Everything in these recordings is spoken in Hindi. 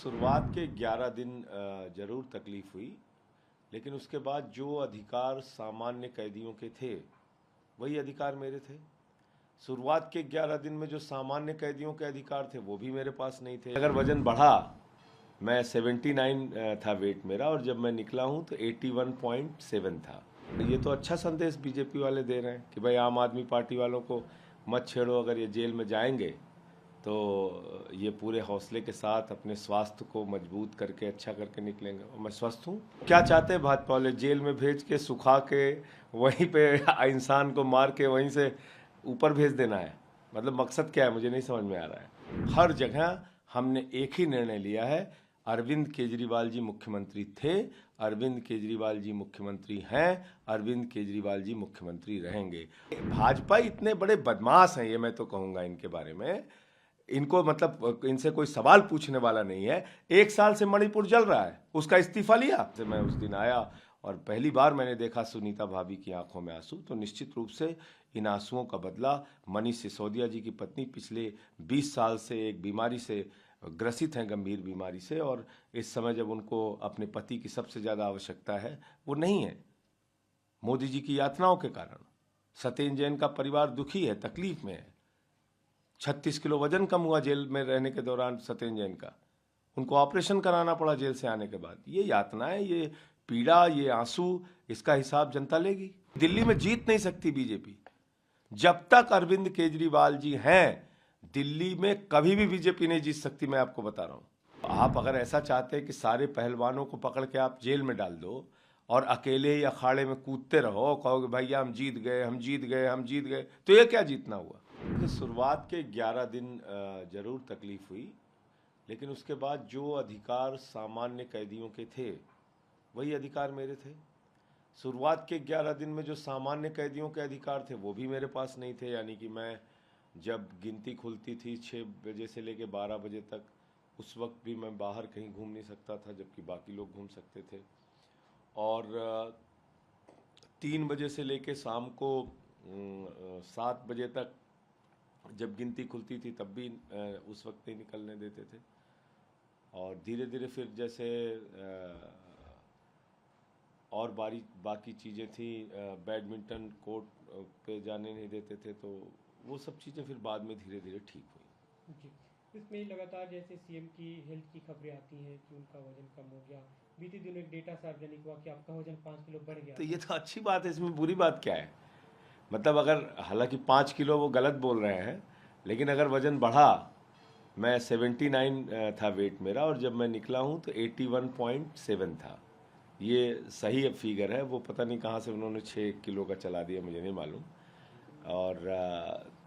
शुरुआत के 11 दिन ज़रूर तकलीफ़ हुई, लेकिन उसके बाद जो अधिकार सामान्य कैदियों के थे वही अधिकार मेरे थे। शुरुआत के 11 दिन में जो सामान्य कैदियों के अधिकार थे वो भी मेरे पास नहीं थे। अगर वज़न बढ़ा, मैं 79 था वेट मेरा, और जब मैं निकला हूँ तो 81.7 था। ये तो अच्छा संदेश बीजेपी वाले दे रहे हैं कि भाई आम आदमी पार्टी वालों को मत छेड़ो, अगर ये जेल में जाएंगे तो ये पूरे हौसले के साथ अपने स्वास्थ्य को मजबूत करके अच्छा करके निकलेंगे। और मैं स्वस्थ हूँ। क्या चाहते हैं भाजपा वाले? जेल में भेज के सुखा के वहीं पे इंसान को मार के वहीं से ऊपर भेज देना है? मतलब मकसद क्या है, मुझे नहीं समझ में आ रहा है। हर जगह हमने एक ही निर्णय लिया है, अरविंद केजरीवाल जी मुख्यमंत्री थे, अरविंद केजरीवाल जी मुख्यमंत्री हैं, अरविंद केजरीवाल जी मुख्यमंत्री रहेंगे। भाजपा इतने बड़े बदमाश हैं, ये मैं तो कहूँगा इनके बारे में। इनको मतलब इनसे कोई सवाल पूछने वाला नहीं है। 1 साल से मणिपुर जल रहा है, उसका इस्तीफा लिया। मैं उस दिन आया और पहली बार मैंने देखा सुनीता भाभी की आंखों में आंसू, तो निश्चित रूप से इन आंसुओं का बदला मनीष सिसोदिया जी की पत्नी पिछले 20 साल से एक बीमारी से ग्रसित हैं, गंभीर बीमारी से, और इस समय जब उनको अपने पति की सबसे ज़्यादा आवश्यकता है वो नहीं है। मोदी जी की यातनाओं के कारण सत्येंद्र जैन का परिवार दुखी है, तकलीफ में है। 36 किलो वजन कम हुआ जेल में रहने के दौरान सत्येंद्र जैन का, उनको ऑपरेशन कराना पड़ा जेल से आने के बाद। ये यातनाएं, ये पीड़ा, ये आंसू, इसका हिसाब जनता लेगी। दिल्ली में जीत नहीं सकती बीजेपी जब तक अरविंद केजरीवाल जी हैं। दिल्ली में कभी भी बीजेपी नहीं जीत सकती, मैं आपको बता रहा हूं। आप अगर ऐसा चाहते हैं कि सारे पहलवानों को पकड़ के आप जेल में डाल दो और अकेले ही अखाड़े में कूदते रहो, कहोगे भैया हम जीत गए, हम जीत गए, हम जीत गए, तो ये क्या जीतना हुआ? शुरुआत के 11 दिन जरूर तकलीफ हुई, लेकिन उसके बाद जो अधिकार सामान्य कैदियों के थे वही अधिकार मेरे थे। शुरुआत के 11 दिन में जो सामान्य कैदियों के अधिकार थे वो भी मेरे पास नहीं थे। यानी कि मैं जब गिनती खुलती थी 6 बजे से लेकर 12 बजे तक, उस वक्त भी मैं बाहर कहीं घूम नहीं सकता था, जबकि बाकी लोग घूम सकते थे। और 3 बजे से लेकर शाम को 7 बजे तक जब गिनती खुलती थी तब भी उस वक्त नहीं निकलने देते थे। और धीरे धीरे फिर जैसे और बाकी चीज़ें थी, बैडमिंटन कोर्ट पे जाने नहीं देते थे, तो वो सब चीज़ें फिर बाद में धीरे धीरे ठीक हुई। जी, इसमें लगातार जैसे सीएम की हेल्थ की खबरें आती हैं कि उनका वजन कम हो गया। बीते दिनों एक डेटा सार्वजनिक हुआ कि आपका वजन 5 किलो बढ़ गया। तो ये तो अच्छी बात है, इसमें बुरी बात क्या है? मतलब अगर, हालांकि 5 किलो वो गलत बोल रहे हैं, लेकिन अगर वजन बढ़ा, मैं 79 था वेट मेरा, और जब मैं निकला हूँ तो 81.7 था। ये सही फिगर है, वो पता नहीं कहाँ से उन्होंने 6 किलो का चला दिया, मुझे नहीं मालूम। और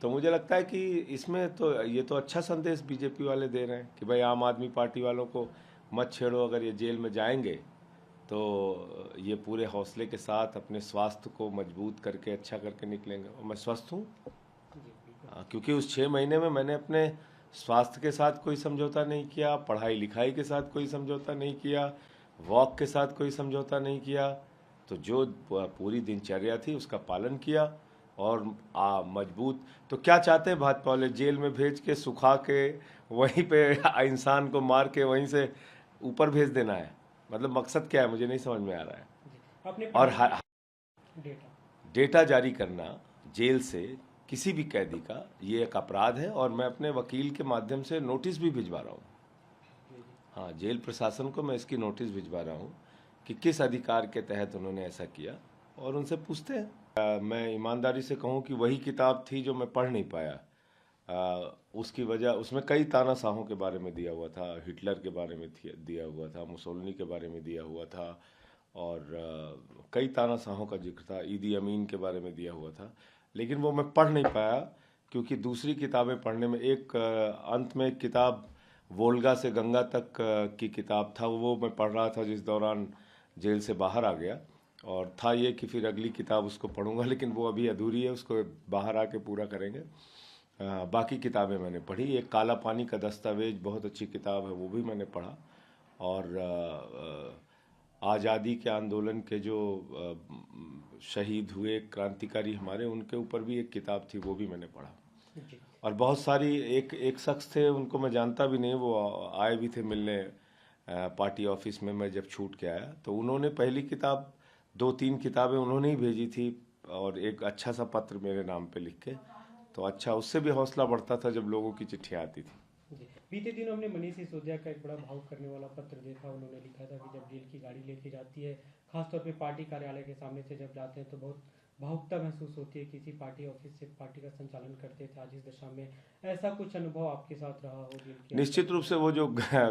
तो मुझे लगता है कि इसमें तो ये तो अच्छा संदेश बीजेपी वाले दे रहे हैं कि भाई आम आदमी पार्टी वालों को मत छेड़ो, अगर ये जेल में जाएंगे तो ये पूरे हौसले के साथ अपने स्वास्थ्य को मजबूत करके अच्छा करके निकलेंगे। और मैं स्वस्थ हूँ, क्योंकि उस 6 महीने में मैंने अपने स्वास्थ्य के साथ कोई समझौता नहीं किया, पढ़ाई लिखाई के साथ कोई समझौता नहीं किया, वॉक के साथ कोई समझौता नहीं किया। तो जो पूरी दिनचर्या थी उसका पालन किया और मजबूत। तो क्या चाहते हैं भाजपा वाले? जेल में भेज के सुखा के वहीं पे इंसान को मार के वहीं से ऊपर भेज देना है? मतलब मकसद क्या है, मुझे नहीं समझ में आ रहा है। आपने और डेटा जारी करना जेल से किसी भी कैदी का, ये एक अपराध है, और मैं अपने वकील के माध्यम से नोटिस भी भिजवा रहा हूँ। हाँ, जेल प्रशासन को मैं इसकी नोटिस भिजवा रहा हूँ कि किस अधिकार के तहत उन्होंने ऐसा किया, और उनसे पूछते हैं। मैं ईमानदारी से कहूँ कि वही किताब थी जो मैं पढ़ नहीं पाया। उसकी वजह, उसमें कई तानाशाहों के बारे में दिया हुआ था, हिटलर के बारे में दिया हुआ था, मुसोलिनी के बारे में दिया हुआ था, और कई तानाशाहों का जिक्र था, ईदी अमीन के बारे में दिया हुआ था, लेकिन वो मैं पढ़ नहीं पाया क्योंकि दूसरी किताबें पढ़ने में, एक अंत में एक किताब वोल्गा से गंगा तक की किताब था, वो मैं पढ़ रहा था जिस दौरान जेल से बाहर आ गया, और था ये कि फिर अगली किताब उसको पढ़ूंगा, लेकिन वो अभी अधूरी है, उसको बाहर आके पूरा करेंगे। बाकी किताबें मैंने पढ़ी। एक काला पानी का दस्तावेज बहुत अच्छी किताब है, वो भी मैंने पढ़ा। और आज़ादी के आंदोलन के जो शहीद हुए क्रांतिकारी हमारे, उनके ऊपर भी एक किताब थी, वो भी मैंने पढ़ा। और बहुत सारी, एक शख्स थे, उनको मैं जानता भी नहीं, वो आए भी थे मिलने, पार्टी ऑफिस में मैं जब छूट के आया तो उन्होंने पहली किताब 2-3 किताबें उन्होंने ही भेजी थी और एक अच्छा सा पत्र मेरे नाम पे लिख के, तो अच्छा उससे भी हौसला बढ़ता था जब लोगों की चिट्ठियाँ आती थी। जी, बीते दिनों हमने मनीष सिसोदिया का एक बड़ा भावुक करने वाला पत्र देखा। उन्होंने लिखा था कि जब जेल की गाड़ी लेके जाती है, खासतौर पे पार्टी कार्यालय के सामने से जब जाते हैं तो बहुत भावुकता महसूस होती है। किसी पार्टी ऑफिस से पार्टी का संचालन करते थे आज इस दशा में, ऐसा कुछ अनुभव आपके साथ रहा हो जेल की? निश्चित रूप से वो जो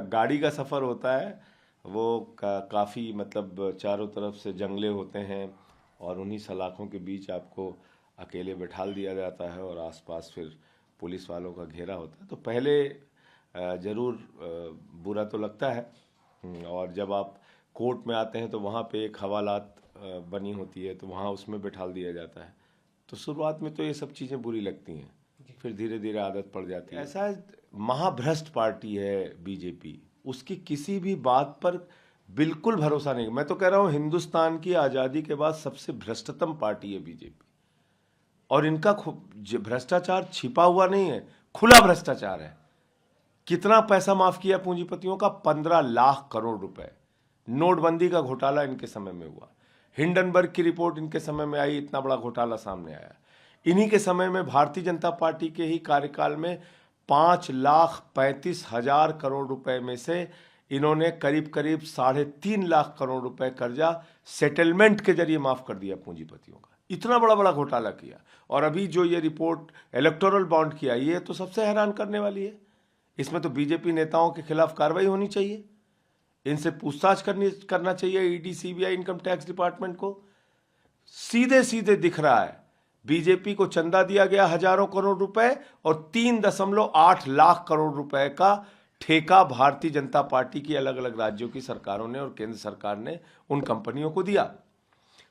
गाड़ी का सफ़र होता है वो काफ़ी मतलब चारों तरफ से जंगले होते हैं और उन्हीं सलाखों के बीच आपको अकेले बैठाल दिया जाता है और आसपास फिर पुलिस वालों का घेरा होता है। तो पहले ज़रूर बुरा तो लगता है और जब आप कोर्ट में आते हैं तो वहाँ पे एक हवालात बनी होती है तो वहाँ उसमें बैठाल दिया जाता है। तो शुरुआत में तो ये सब चीज़ें बुरी लगती हैं, फिर धीरे धीरे आदत पड़ जाती है। ऐसा महाभ्रष्ट पार्टी है बीजेपी, उसकी किसी भी बात पर बिल्कुल भरोसा नहीं। मैं तो कह रहा हूँ हिंदुस्तान की आज़ादी के बाद सबसे भ्रष्टतम पार्टी है बीजेपी और इनका भ्रष्टाचार छिपा हुआ नहीं है, खुला भ्रष्टाचार है। कितना पैसा माफ किया पूंजीपतियों का? 15 लाख करोड़ रुपए। नोटबंदी का घोटाला इनके समय में हुआ, हिंडनबर्ग की रिपोर्ट इनके समय में आई, इतना बड़ा घोटाला सामने आया। इन्हीं के समय में भारतीय जनता पार्टी के ही कार्यकाल में 5,35,000 करोड़ रुपए में से इन्होंने करीब करीब 3.5 लाख करोड़ रुपए कर्जा सेटलमेंट के जरिए माफ कर दिया पूंजीपतियों का। इतना बड़ा बड़ा घोटाला किया। और अभी जो ये रिपोर्ट इलेक्टोरल बॉन्ड की आई है तो सबसे हैरान करने वाली है। इसमें तो बीजेपी नेताओं के खिलाफ कार्रवाई होनी चाहिए, इनसे पूछताछ करना चाहिए ED, CBI, income tax department को। सीधे सीधे दिख रहा है बीजेपी को चंदा दिया गया हजारों करोड़ रुपए और 3.8 लाख करोड़ रुपए का ठेका भारतीय जनता पार्टी की अलग अलग राज्यों की सरकारों ने और केंद्र सरकार ने उन कंपनियों को दिया।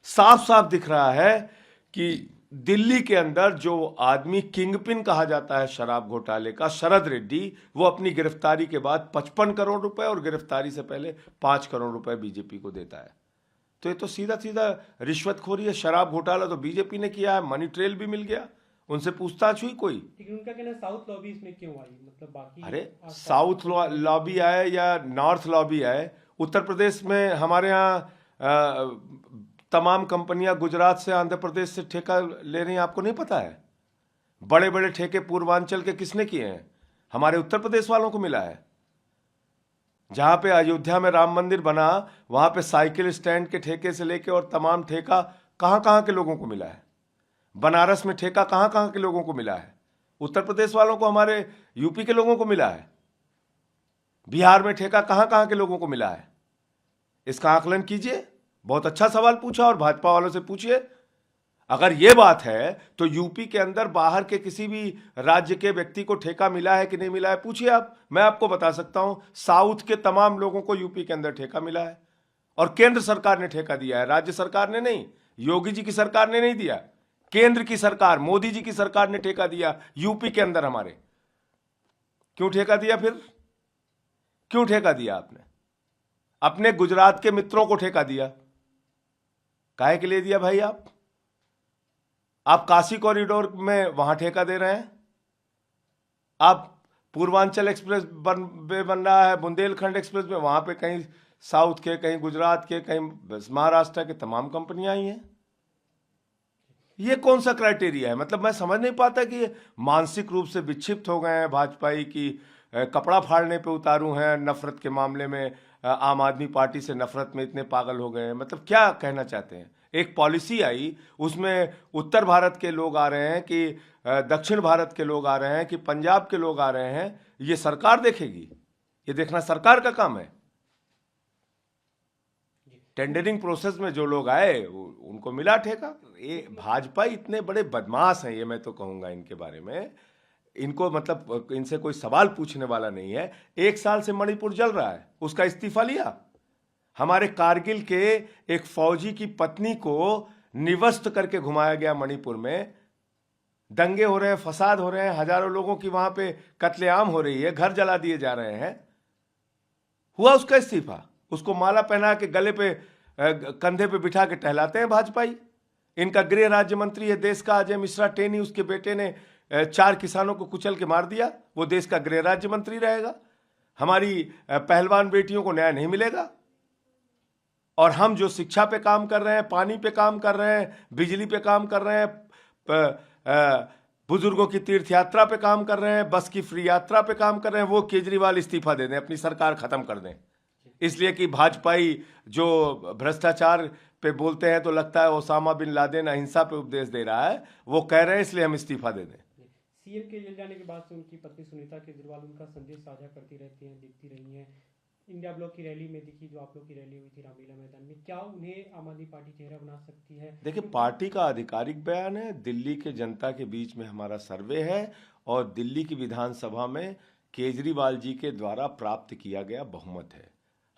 साफ साफ दिख रहा है कि दिल्ली के अंदर जो आदमी किंगपिन कहा जाता है शराब घोटाले का, शरद रेड्डी, वो अपनी गिरफ्तारी के बाद 55 करोड़ रुपए और गिरफ्तारी से पहले 5 करोड़ रुपए बीजेपी को देता है। तो ये तो सीधा सीधा रिश्वतखोरी है। शराब घोटाला तो बीजेपी ने किया है, मनी ट्रेल भी मिल गया, उनसे पूछताछ हुई कोई? लेकिन उनका कहना साउथ लॉबी इसमें क्यों आई? मतलब बाकी अरे साउथ लॉबी आए या नॉर्थ लॉबी आए, उत्तर प्रदेश में हमारे यहाँ तमाम कंपनियां गुजरात से आंध्र प्रदेश से ठेका ले रही हैं, आपको नहीं पता है? बड़े बड़े ठेके पूर्वांचल के किसने किए हैं? हमारे उत्तर प्रदेश वालों को मिला है। जहां पे अयोध्या में राम मंदिर बना वहां पे साइकिल स्टैंड के ठेके से लेके और तमाम ठेका कहां कहां के लोगों को मिला है। बनारस में ठेका कहां कहां के लोगों को मिला है? उत्तर प्रदेश वालों को, हमारे यूपी के लोगों को मिला है। बिहार में ठेका कहां कहां के लोगों को मिला है? इसका आकलन कीजिए। बहुत अच्छा सवाल पूछा और भाजपा वालों से पूछिए। अगर यह बात है तो यूपी के अंदर बाहर के किसी भी राज्य के व्यक्ति को ठेका मिला है कि नहीं मिला है, पूछिए आप। मैं आपको बता सकता हूं, साउथ के तमाम लोगों को यूपी के अंदर ठेका मिला है और केंद्र सरकार ने ठेका दिया है, राज्य सरकार ने नहीं, योगी जी की सरकार ने नहीं दिया, केंद्र की सरकार, मोदी जी की सरकार ने ठेका दिया यूपी के अंदर हमारे। क्यों ठेका दिया? फिर क्यों ठेका दिया आपने? अपने गुजरात के मित्रों को ठेका दिया, काहे के लिए दिया भाई? आप काशी कॉरिडोर में वहां ठेका दे रहे हैं, आप पूर्वांचल एक्सप्रेस बन रहा है, बुंदेलखंड एक्सप्रेस में, वहां पे कहीं साउथ के, कहीं गुजरात के, कहीं महाराष्ट्र के तमाम कंपनियां आई हैं। ये कौन सा क्राइटेरिया है? मतलब मैं समझ नहीं पाता कि ये मानसिक रूप से विक्षिप्त हो गए हैं भाजपाई की कपड़ा फाड़ने पे उतारू हैं नफरत के मामले में, आम आदमी पार्टी से नफरत में इतने पागल हो गए हैं। मतलब क्या कहना चाहते हैं? एक पॉलिसी आई, उसमें उत्तर भारत के लोग आ रहे हैं कि दक्षिण भारत के लोग आ रहे हैं कि पंजाब के लोग आ रहे हैं, ये सरकार देखेगी? ये देखना सरकार का काम है। टेंडरिंग प्रोसेस में जो लोग आए उनको मिला ठेका। ये भाजपा इतने बड़े बदमाश हैं, ये मैं तो कहूंगा इनके बारे में। इनको मतलब इनसे कोई सवाल पूछने वाला नहीं है। 1 साल से मणिपुर जल रहा है, उसका इस्तीफा लिया। हमारे कारगिल के एक फौजी की पत्नी को निवस्त करके घुमाया गया मणिपुर में। दंगे हो रहे हैं, फसाद हो रहे हैं, हजारों लोगों की वहां पे कत्लेआम हो रही है, घर जला दिए जा रहे हैं। हुआ उसका इस्तीफा। उसको माला पहना के गले पे कंधे पे बिठा के टहलाते हैं भाजपाई। इनका गृह राज्य मंत्री है देश का अजय मिश्रा टेनी, उसके बेटे ने 4 किसानों को कुचल के मार दिया, वो देश का गृह राज्य मंत्री रहेगा। हमारी पहलवान बेटियों को न्याय नहीं मिलेगा। और हम जो शिक्षा पे काम कर रहे हैं, पानी पे काम कर रहे हैं, बिजली पे काम कर रहे हैं, बुजुर्गों की तीर्थ यात्रा पे काम कर रहे हैं, बस की फ्री यात्रा पे काम कर रहे हैं, वो केजरीवाल इस्तीफा दे दें, अपनी सरकार खत्म कर दें। इसलिए कि भाजपाई जो भ्रष्टाचार पे बोलते हैं तो लगता है ओसामा बिन लादेन अहिंसा पे उपदेश दे रहा है, वो कह रहे हैं, इसलिए हम इस्तीफा दे दें। सीएम के जेल जाने के बाद से उनकी पत्नी सुनीता केजरीवाल उनका संदेश साझा करती रहती हैं, दिखती रही हैं। इंडिया ब्लॉक की रैली में दिखी, जो आप लोग की रैली हुई थी रामलीला मैदान में, क्या उन्हें आम आदमी पार्टी चेहरा बना सकती है? देखिए, पार्टी का आधिकारिक बयान है, दिल्ली के जनता के बीच में हमारा सर्वे है और दिल्ली की विधानसभा में केजरीवाल जी के द्वारा प्राप्त किया गया बहुमत है।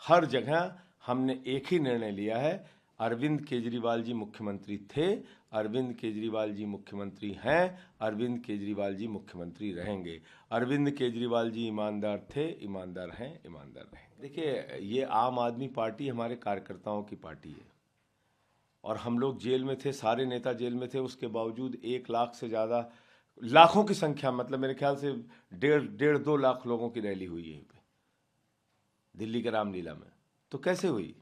हर जगह हमने एक ही निर्णय लिया है, अरविंद केजरीवाल जी मुख्यमंत्री थे, अरविंद केजरीवाल जी मुख्यमंत्री हैं, अरविंद केजरीवाल जी मुख्यमंत्री रहेंगे। अरविंद केजरीवाल जी ईमानदार थे, ईमानदार हैं, ईमानदार रहेंगे। देखिए, ये आम आदमी पार्टी हमारे कार्यकर्ताओं की पार्टी है और हम लोग जेल में थे, सारे नेता जेल में थे, उसके बावजूद 1 लाख से ज़्यादा, लाखों की संख्या, मतलब मेरे ख्याल से 1.5-2 लाख लोगों की रैली हुई यहीं पे दिल्ली के रामलीला में। तो कैसे हुई?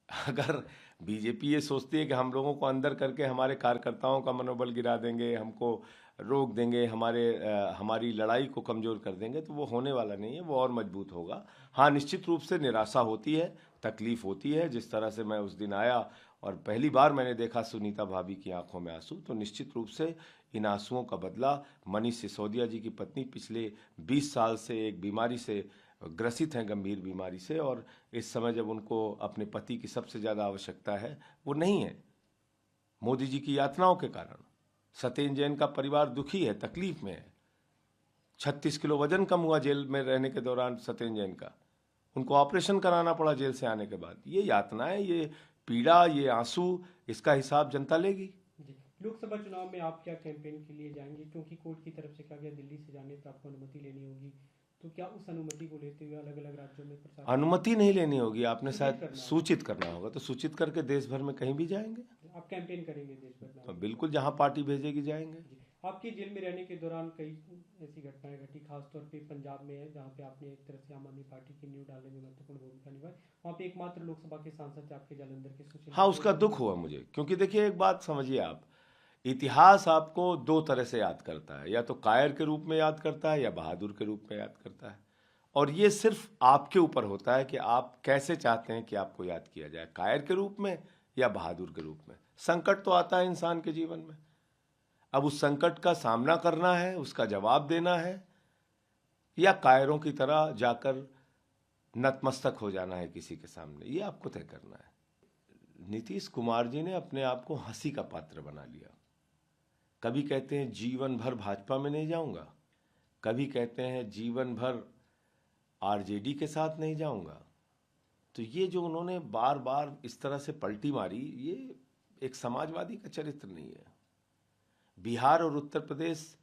अगर बीजेपी ये सोचती है कि हम लोगों को अंदर करके हमारे कार्यकर्ताओं का मनोबल गिरा देंगे, हमको रोक देंगे, हमारी लड़ाई को कमज़ोर कर देंगे, तो वो होने वाला नहीं है, वो और मजबूत होगा। हाँ, निश्चित रूप से निराशा होती है, तकलीफ होती है। जिस तरह से मैं उस दिन आया और पहली बार मैंने देखा सुनीता भाभी की आंखों में आंसू, तो निश्चित रूप से इन आंसुओं का बदला मनीष सिसोदिया जी की पत्नी पिछले 20 साल से एक बीमारी से ग्रसित हैं, गंभीर बीमारी से, और इस समय जब उनको अपने पति की सबसे ज़्यादा आवश्यकता है, वो नहीं है। मोदी जी की यातनाओं के कारण सत्येंद्र जैन का परिवार दुखी है, तकलीफ में है। 36 किलो वजन कम हुआ जेल में रहने के दौरान सत्येंद्र जैन का, उनको ऑपरेशन कराना पड़ा जेल से आने के बाद। ये यातनाएं, ये पीड़ा, ये आंसू, इसका हिसाब जनता लेगी। लोकसभा चुनाव में आप क्या कैंपेन के लिए जाएंगे? क्योंकि कोर्ट की तरफ से कहा गया दिल्ली से जाने पर आपको अनुमति लेनी होगी, तो क्या उस अनुमति को लेते हुए अलग अलग राज्यों में प्रचार? अनुमति नहीं लेनी होगी, आपने शायद सूचित करना होगा, तो सूचित करके देश भर में कहीं भी जाएंगे। आप कैंपेन करेंगे देश भर में? तो बिल्कुल, जहां पार्टी भेजेगी जाएंगे। आपकी जेल में रहने के दौरान कई ऐसी घटनाएं घटी, खासतौर पे पंजाब में है, जहां पे आपने एक तरह से आम आदमी पार्टी की नींव डालने में महत्वपूर्ण भूमिका निभाई। वहाँ पे एकमात्र लोकसभा के सांसद थे आपके जालंधर के सुशील। हाँ, उसका दुख हुआ मुझे, क्योंकि देखिए एक बात समझिए आप, इतिहास आपको 2 तरह से याद करता है, या तो कायर के रूप में याद करता है या बहादुर के रूप में याद करता है। और ये सिर्फ आपके ऊपर होता है कि आप कैसे चाहते हैं कि आपको याद किया जाए, कायर के रूप में या बहादुर के रूप में। संकट तो आता है इंसान के जीवन में, अब उस संकट का सामना करना है, उसका जवाब देना है, या कायरों की तरह जाकर नतमस्तक हो जाना है किसी के सामने, ये आपको तय करना है। नीतीश कुमार जी ने अपने आप को हंसी का पात्र बना लिया। कभी कहते हैं जीवन भर भाजपा में नहीं जाऊंगा, कभी कहते हैं जीवन भर आरजेडी के साथ नहीं जाऊंगा। तो ये जो उन्होंने बार बार इस तरह से पलटी मारी, ये एक समाजवादी का चरित्र नहीं है। बिहार और उत्तर प्रदेश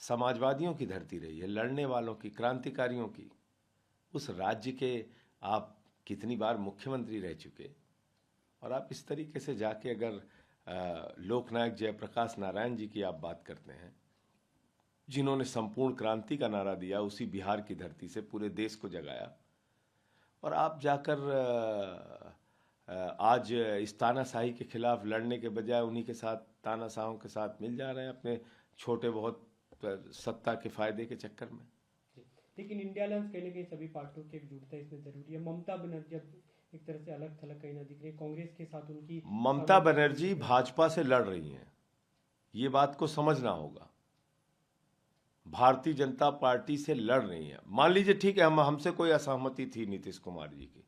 समाजवादियों की धरती रही है, लड़ने वालों की, क्रांतिकारियों की। उस राज्य के आप कितनी बार मुख्यमंत्री रह चुके, और आप इस तरीके से जाके अगर लोकनायक जयप्रकाश नारायण जी की आप बात करते हैं, जिन्होंने संपूर्ण क्रांति का नारा दिया, उसी बिहार की धरती से पूरे देश को जगाया, और आप जाकर आज इस तानाशाही के खिलाफ लड़ने के बजाय उन्हीं के साथ, तानाशाहों के साथ मिल जा रहे हैं अपने छोटे बहुत सत्ता के फायदे के चक्कर में। लेकिन इंडिया अलायंस कहीं ना कहीं सभी पार्टियों की एकजुटता इसमें जरूरी है। ममता बनर्जी अब एक तरह से अलग थलग कहीं ना दिख रही है, कांग्रेस के साथ उनकी। ममता बनर्जी भाजपा से लड़ रही हैं, ये बात को समझना होगा। भारतीय जनता पार्टी से लड़ रही है। मान लीजिए ठीक है, हमसे कोई असहमति थी नीतीश कुमार जी की,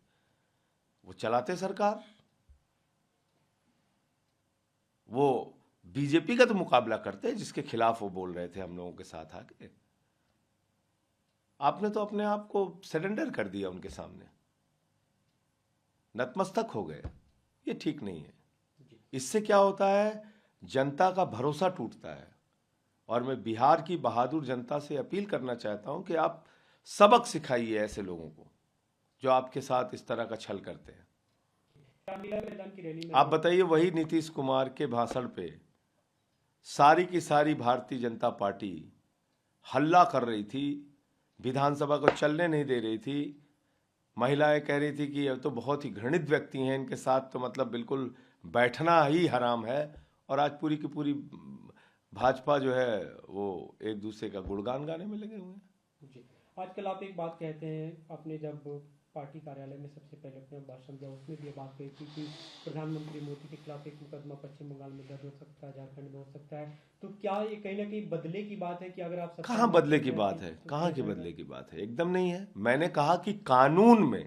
वो चलाते सरकार, वो बीजेपी का तो मुकाबला करते जिसके खिलाफ वो बोल रहे थे हम लोगों के साथ आके। आपने तो अपने आप को सरेंडर कर दिया उनके सामने, नतमस्तक हो गए। ये ठीक नहीं है। इससे क्या होता है, जनता का भरोसा टूटता है। और मैं बिहार की बहादुर जनता से अपील करना चाहता हूं कि आप सबक सिखाइए ऐसे लोगों को जो आपके साथ इस तरह का छल करते हैं। आप बताइए, वही नीतीश कुमार के भाषण पे सारी की सारी भारतीय जनता पार्टी हल्ला कर रही थी, विधानसभा को चलने नहीं दे रही थी। महिलाएं कह रही थी कि ये तो बहुत ही घृणित व्यक्ति हैं, इनके साथ तो मतलब बिल्कुल बैठना ही हराम है। और आज पूरी की पूरी भाजपा जो है वो एक दूसरे का गुणगान गाने में लगे हुए हैं। जी, आजकल आप एक बात कहते हैं, आपने जब पार्टी कार्यालय में सबसे पहले अपना भाषण दिया उसमें भी ये बात कही थी कि प्रधानमंत्री मोदी के खिलाफ एक मुकदमा पश्चिम बंगाल में दर्ज हो सकता है, झारखंड में हो सकता है। तो क्या ये कहीं ना कहीं बदले की बात है कि अगर आप कहाँ बदले की बात है, कहाँ की बदले की बात है? एकदम नहीं है। मैंने कहा कि कानून में,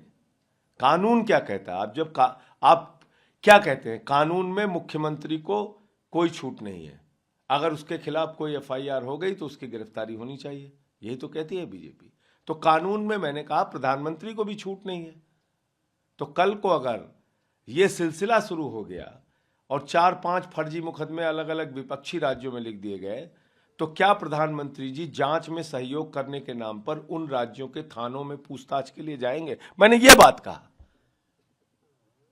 कानून क्या कहता है? आप जब आप क्या कहते हैं? कानून में मुख्यमंत्री को कोई छूट नहीं है, अगर उसके खिलाफ कोई एफआईआर हो गई तो उसकी गिरफ्तारी होनी चाहिए, यही तो कहती है बीजेपी। तो कानून में मैंने कहा प्रधानमंत्री को भी छूट नहीं है। तो कल को अगर ये सिलसिला शुरू हो गया और 4-5 फर्जी मुकदमे अलग अलग विपक्षी राज्यों में लिख दिए गए, तो क्या प्रधानमंत्री जी जांच में सहयोग करने के नाम पर उन राज्यों के थानों में पूछताछ के लिए जाएंगे? मैंने ये बात कहा।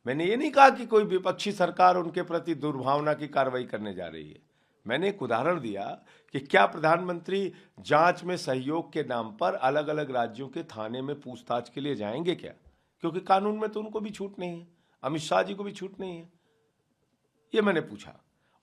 मैंने ये नहीं कहा कि कोई विपक्षी सरकार उनके प्रति दुर्भावना की कार्रवाई करने जा रही है। मैंने एक उदाहरण दिया कि क्या प्रधानमंत्री जांच में सहयोग के नाम पर अलग अलग राज्यों के थाने में पूछताछ के लिए जाएंगे क्या? क्योंकि कानून में तो उनको भी छूट नहीं है, अमित शाह जी को भी छूट नहीं है। ये मैंने पूछा।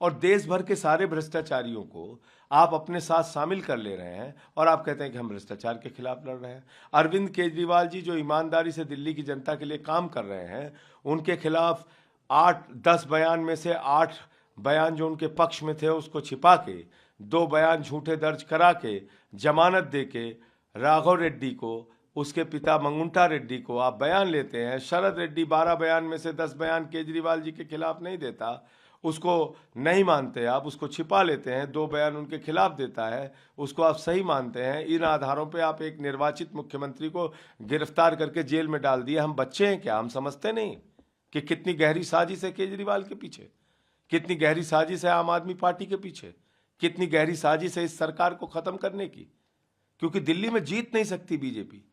और देश भर के सारे भ्रष्टाचारियों को आप अपने साथ शामिल कर ले रहे हैं और आप कहते हैं कि हम भ्रष्टाचार के खिलाफ लड़ रहे हैं। अरविंद केजरीवाल जी जो ईमानदारी से दिल्ली की जनता के लिए काम कर रहे हैं, उनके खिलाफ 8-10 बयान में से 8 बयान जो उनके पक्ष में थे उसको छिपा के 2 बयान झूठे दर्ज करा के जमानत दे के राघव रेड्डी को, उसके पिता मंगुंटा रेड्डी को आप बयान लेते हैं। शरद रेड्डी 12 बयान में से 10 बयान केजरीवाल जी के खिलाफ नहीं देता, उसको नहीं मानते आप, उसको छिपा लेते हैं। 2 बयान उनके खिलाफ देता है, उसको आप सही मानते हैं। इन आधारों पे आप एक निर्वाचित मुख्यमंत्री को गिरफ्तार करके जेल में डाल दिए। हम बच्चे हैं क्या? हम समझते नहीं कि कितनी गहरी साजिश है केजरीवाल के पीछे, कितनी गहरी साजिश है आम आदमी पार्टी के पीछे, कितनी गहरी साजिश है इस सरकार को खत्म करने की। क्योंकि दिल्ली में जीत नहीं सकती बीजेपी।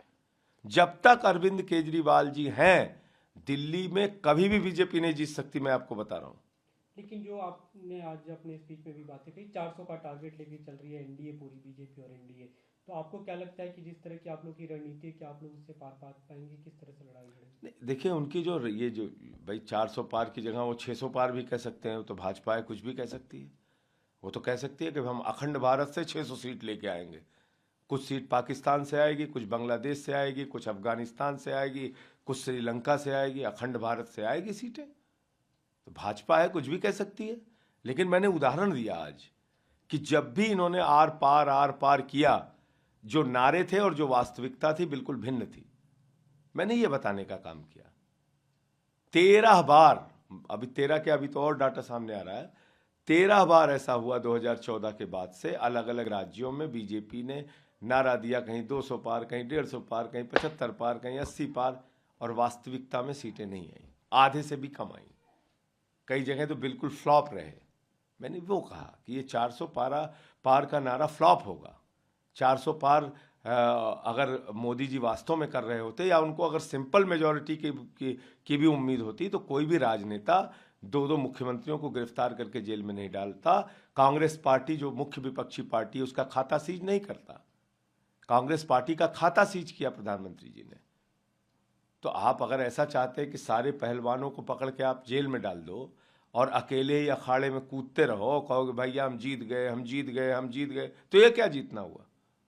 जब तक अरविंद केजरीवाल जी हैं, दिल्ली में कभी भी बीजेपी नहीं जीत सकती, मैं आपको बता रहा हूं। लेकिन जो आपने आज अपने स्पीच में भी बातें कही, 400 का टारगेट लेके चल रही है एनडीए, पूरी बीजेपी और एनडीए, तो आपको क्या लगता है कि जिस तरह की आप लोग की रणनीति है, क्या आप लोग उससे पार पा पाएंगे? किस तरह से लड़ाई लड़ेंगे? देखिए उनकी जो ये जो भाई 400 पार की जगह वो 600 पार भी कह सकते हैं, तो भाजपा है, कुछ भी कह सकती है। वो तो कह सकती है कि हम अखंड भारत से 600 सीट लेके आएंगे। कुछ सीट पाकिस्तान से आएगी, कुछ बांग्लादेश से आएगी, कुछ अफगानिस्तान से आएगी, कुछ श्रीलंका से आएगी, अखंड भारत से आएगी सीटें। तो भाजपा है, कुछ भी कह सकती है। लेकिन मैंने उदाहरण दिया आज कि जब भी इन्होंने आर पार किया, जो नारे थे और जो वास्तविकता थी बिल्कुल भिन्न थी। मैंने ये बताने का काम किया। 13 बार, अभी 13 के अभी तो और डाटा सामने आ रहा है, 13 बार ऐसा हुआ 2014 के बाद से अलग अलग राज्यों में बीजेपी ने नारा दिया, कहीं 200 पार, कहीं 150 पार, कहीं 75 पार, कहीं 80 पार, और वास्तविकता में सीटें नहीं आई, आधे से भी कम आई। कई जगह तो बिल्कुल फ्लॉप रहे। मैंने वो कहा कि ये 400 पार का नारा फ्लॉप होगा। 400 पार अगर मोदी जी वास्तव में कर रहे होते, या उनको अगर सिंपल मेजॉरिटी की भी उम्मीद होती, तो कोई भी राजनेता 2 मुख्यमंत्रियों को गिरफ्तार करके जेल में नहीं डालता। कांग्रेस पार्टी जो मुख्य विपक्षी पार्टी है उसका खाता सीज नहीं करता। कांग्रेस पार्टी का खाता सीज किया प्रधानमंत्री जी ने। तो आप अगर ऐसा चाहते हैं कि सारे पहलवानों को पकड़ के आप जेल में डाल दो और अकेले ही अखाड़े में कूदते रहो, कहोगे भैया हम जीत गए, हम जीत गए, हम जीत गए, तो ये क्या जीतना हुआ?